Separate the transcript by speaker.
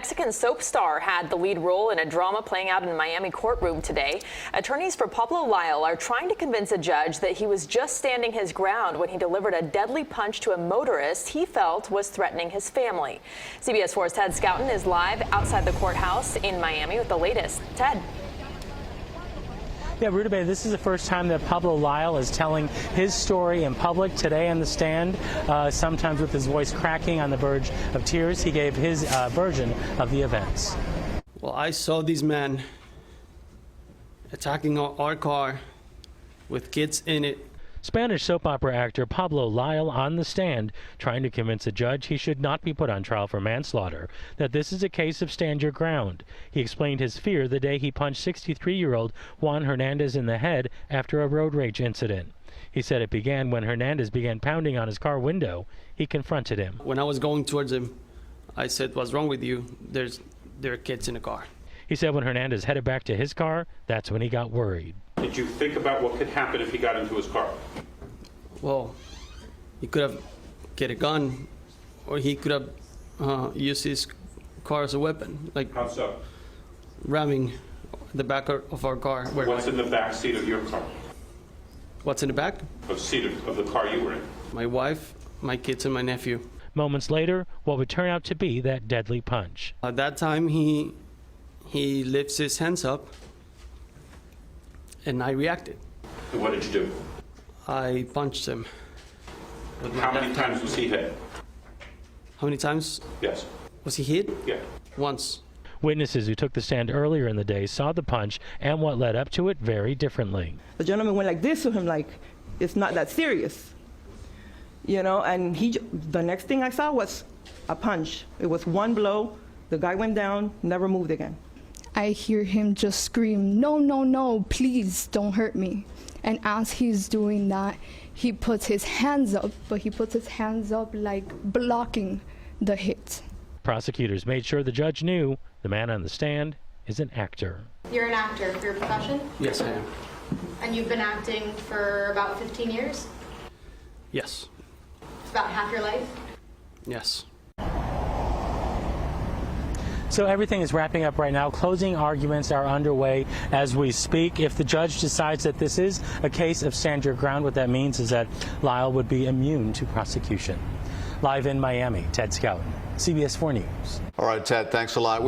Speaker 1: Mexican soap star had the lead role in a drama playing out in a Miami courtroom today. Attorneys for Pablo Lyle are trying to convince a judge that he was just standing his ground when he delivered a deadly punch to a motorist he felt was threatening his family. CBS 4's Ted Scouten is live outside the courthouse in Miami with the latest. Ted.
Speaker 2: Yeah, Rutabaga, this is the first time that Pablo Lyle is telling his story in public today on the stand, sometimes with his voice cracking on the verge of tears. He gave his version of the events.
Speaker 3: Well, I saw these men attacking our car with kids in it.
Speaker 2: Spanish soap opera actor Pablo Lyle on the stand trying to convince a judge he should not be put on trial for manslaughter, that this is a case of stand your ground. He explained his fear the day he punched 63-year-old Juan Hernandez in the head after a road rage incident. He said it began when Hernandez began pounding on his car window. He confronted him.
Speaker 3: When I was going towards him, I said, "What's wrong with you? There are kids in the car."
Speaker 2: He said when Hernandez headed back to his car, that's when he got worried.
Speaker 4: Did you think about what could happen if he got into his car?
Speaker 3: Well, he could have get a gun, or he could have used his car as a weapon. Like
Speaker 4: how so?
Speaker 3: Ramming the back of our car.
Speaker 4: What's in the back seat of your car?
Speaker 3: What's in the back?
Speaker 4: Of seat of the car you were in?
Speaker 3: My wife, my kids, and my nephew.
Speaker 2: Moments later, what would turn out to be that deadly punch.
Speaker 3: At that time, he lifts his hands up, and I reacted.
Speaker 4: And what did you do?
Speaker 3: I punched him.
Speaker 4: How many times was he hit?
Speaker 3: How many times?
Speaker 4: Yes.
Speaker 3: Was he hit?
Speaker 4: Yeah.
Speaker 3: Once.
Speaker 2: Witnesses who took the stand earlier in the day saw the punch and what led up to it very differently.
Speaker 5: The gentleman went like this to him, like, it's not that serious. You know, and the next thing I saw was a punch. It was one blow. The guy went down, never moved again.
Speaker 6: I hear him just scream, "No, no, no, please don't hurt me." And as he's doing that, he puts his hands up, but he puts his hands up like blocking the hit.
Speaker 2: Prosecutors made sure the judge knew the man on the stand is an actor.
Speaker 7: You're an actor for your profession?
Speaker 3: Yes, I am.
Speaker 7: And you've been acting for about 15 years?
Speaker 3: Yes.
Speaker 7: It's about half your life?
Speaker 3: Yes.
Speaker 2: So everything is wrapping up right now. Closing arguments are underway as we speak. If the judge decides that this is a case of stand your ground, what that means is that Lyle would be immune to prosecution. Live in Miami, Ted Scouten, CBS 4 News.
Speaker 8: All right, Ted, thanks a lot.